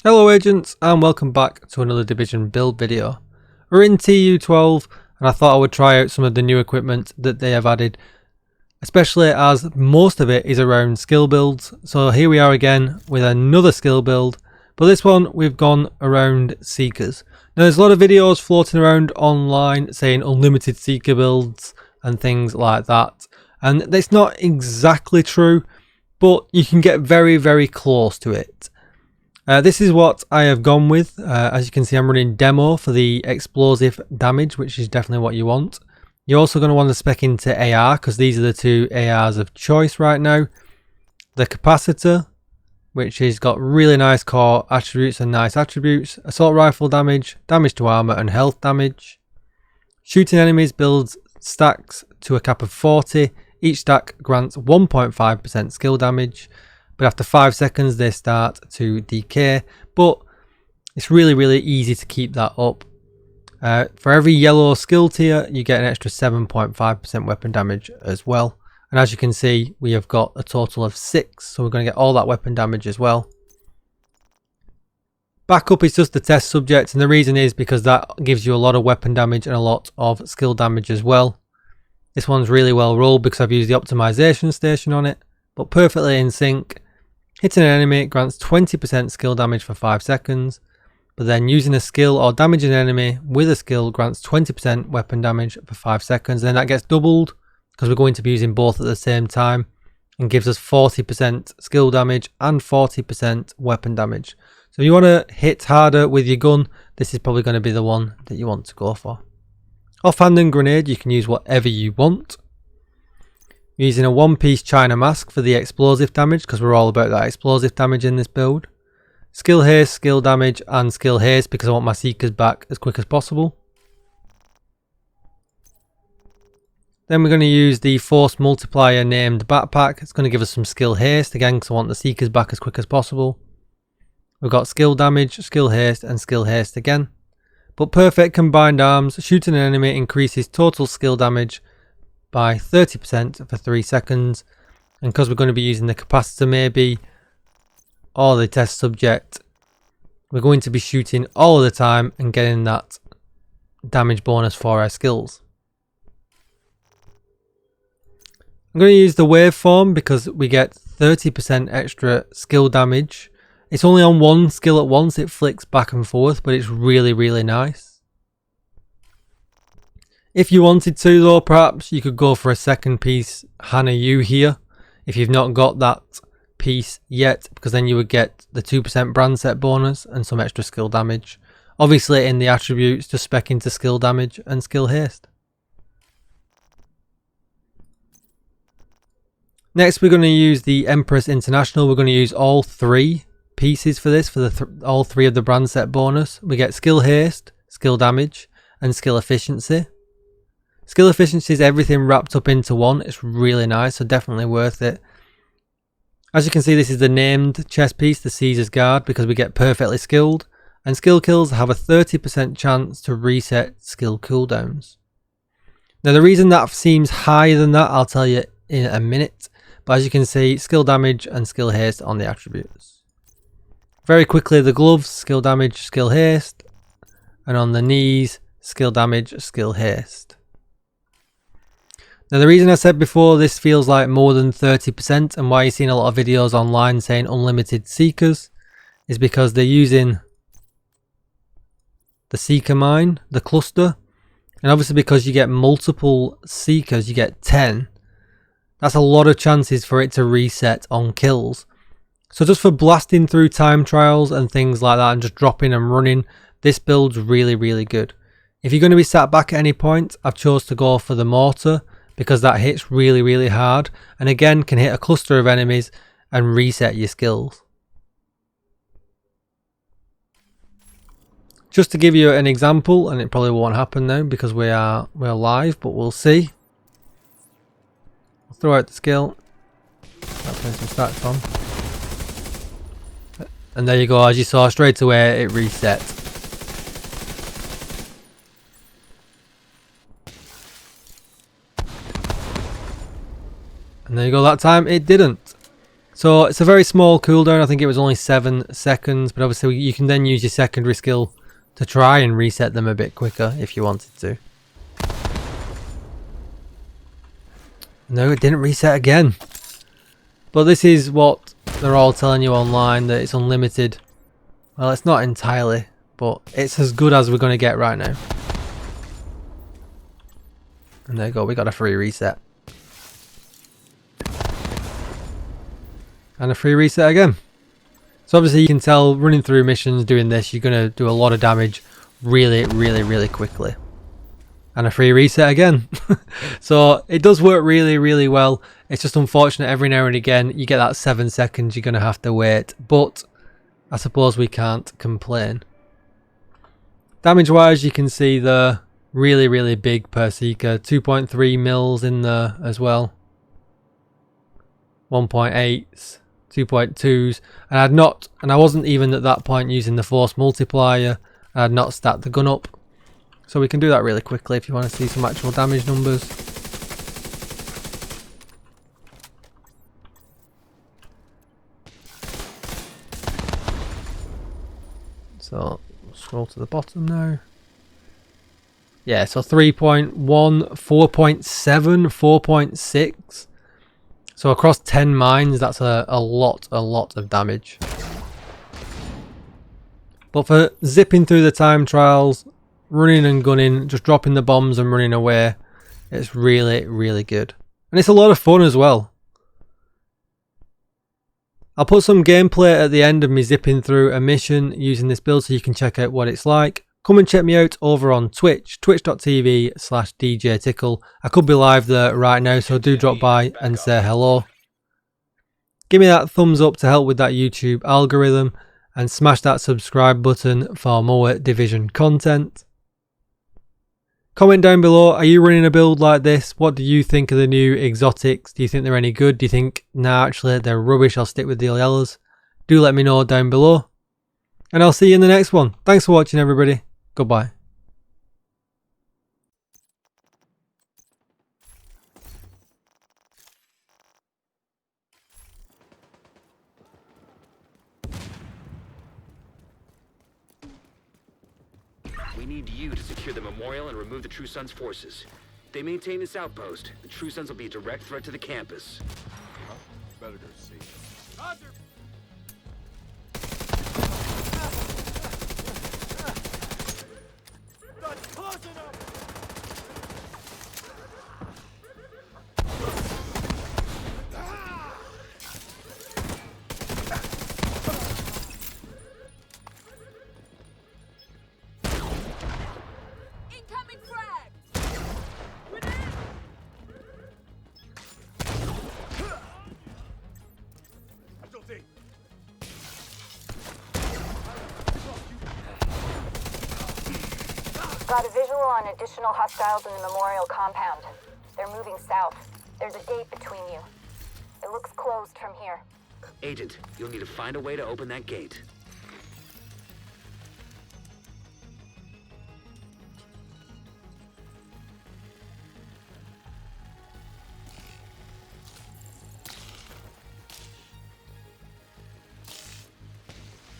Hello agents and welcome back to another Division build video. We're in TU12 and I thought I would try out some of the new equipment that they have added, especially as most of it is around skill builds. So here we are again with another skill build, but this one we've gone around Seekers. Now there's a lot of videos floating around online saying unlimited Seeker builds and things like that, and that's not exactly true, but you can get very close to it. This is what I have gone with. As you can see, I'm running demo for the explosive damage, which is definitely what you want. You're also going to want to spec into AR because these are the two ARs of choice right now. The capacitor, which has got really nice core attributes and nice attributes. Assault rifle damage, damage to armor and health damage. Shooting enemies builds stacks to a cap of 40. Each stack grants 1.5% skill damage. But after 5 seconds they start to decay, but it's really easy to keep that up. For every yellow skill tier you get an extra 7.5% weapon damage as well, and as you can see we have got a total of 6, so we're going to get all that weapon damage as well. Backup is just the test subject, and the reason is because that gives you a lot of weapon damage and a lot of skill damage as well. This one's really well rolled because I've used the optimization station on it, but perfectly in sync. Hitting an enemy grants 20% skill damage for 5 seconds, but then using a skill or damaging an enemy with a skill grants 20% weapon damage for 5 seconds. Then that gets doubled because we're going to be using both at the same time and gives us 40% skill damage and 40% weapon damage. So if you want to hit harder with your gun, this is probably going to be the one that you want to go for. Offhand and grenade, you can use whatever you want. Using a one-piece China mask for the explosive damage because we're all about that explosive damage in this build. Skill haste, skill damage and skill haste because I want my seekers back as quick as possible. Then we're going to use the force multiplier named backpack. It's going to give us some skill haste again because I want the seekers back as quick as possible. We've got skill damage, skill haste and skill haste again. But perfect combined arms, shooting an enemy increases total skill damage by 30% for 3 seconds, and because we're going to be using the capacitor maybe or the test subject, we're going to be shooting all of the time and getting that damage bonus for our skills. I'm going to use the waveform because we get 30% extra skill damage. It's only on one skill at once, it flicks back and forth, but it's really nice. If you wanted to though, perhaps you could go for a second piece Hana U here if you've not got that piece yet, because then you would get the 2% brand set bonus and some extra skill damage. Obviously in the attributes just spec into skill damage and skill haste. Next we're going to use the Empress International. We're going to use all 3 pieces for this, for all 3 of the brand set bonus. We get skill haste, skill damage and skill efficiency. Skill efficiency is everything wrapped up into one. It's really nice, so definitely worth it. As you can see, this is the named chest piece, the Caesar's Guard, because we get perfectly skilled. And skill kills have a 30% chance to reset skill cooldowns. Now the reason that seems higher than that, I'll tell you in a minute. But as you can see, skill damage and skill haste on the attributes. Very quickly, the gloves, skill damage, skill haste. And on the knees, skill damage, skill haste. Now the reason I said before this feels like more than 30% and why you're seeing a lot of videos online saying unlimited seekers is because they're using the seeker mine, the cluster, and obviously because you get multiple seekers, you get 10. That's a lot of chances for it to reset on kills. So just for blasting through time trials and things like that and just dropping and running, this build's really good. If you're going to be sat back at any point, I've chose to go for the mortar, because that hits really hard and again can hit a cluster of enemies and reset your skills. Just to give you an example, and it probably won't happen now because we're live, but we'll see. I'll throw out the skill. That's where some stats from. And there you go, as you saw straight away it resets. And there you go, that time it didn't. So it's a very small cooldown. I think it was only 7 seconds, but obviously you can then use your secondary skill to try and reset them a bit quicker if you wanted to. No, it didn't reset again. But this is what they're all telling you online, that it's unlimited. Well, it's not entirely, but it's as good as we're going to get right now. And there you go, we got a free reset. And a free reset again. So obviously you can tell running through missions doing this, you're going to do a lot of damage really quickly. And a free reset again. So it does work really well. It's just unfortunate every now and again you get that 7 seconds you're going to have to wait. But I suppose we can't complain. Damage wise, you can see the really big per seeker. 2.3 mils in there as well. 1.8s, 2.2s. And I wasn't even at that point using the force multiplier. I had not stacked the gun up. So we can do that really quickly if you want to see some actual damage numbers. So scroll to the bottom now. Yeah, so 3.1, 4.7, 4.6. So across 10 mines, that's a lot of damage. But for zipping through the time trials, running and gunning, just dropping the bombs and running away, it's really good. And it's a lot of fun as well. I'll put some gameplay at the end of me zipping through a mission using this build so you can check out what it's like. Come and check me out over on Twitch, twitch.tv/DJTICKLE. I could be live there right now, so do drop by and say hello. Give me that thumbs up to help with that YouTube algorithm, and smash that subscribe button for more Division content. Comment down below, are you running a build like this? What do you think of the new exotics? Do you think they're any good? Do you think, nah, actually they're rubbish, I'll stick with the yellows? Do let me know down below. And I'll see you in the next one. Thanks for watching, everybody. Goodbye. We need you to secure the memorial and remove the True Sons' forces. They maintain this outpost. The True Sons will be a direct threat to the campus. Better go see. Roger. Not close enough. Incoming frag! Casualty. Got a visual on additional hostiles in the memorial compound. They're moving south. There's a gate between you. It looks closed from here. Agent, you'll need to find a way to open that gate.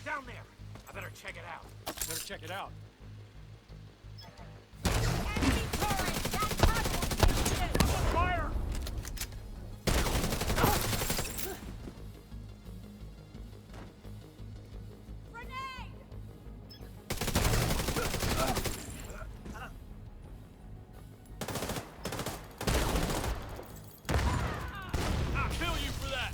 Down there. I better check it out. Better check it out. Enemy turret! That casualty shit! Fire! Grenade! I'll kill you for that.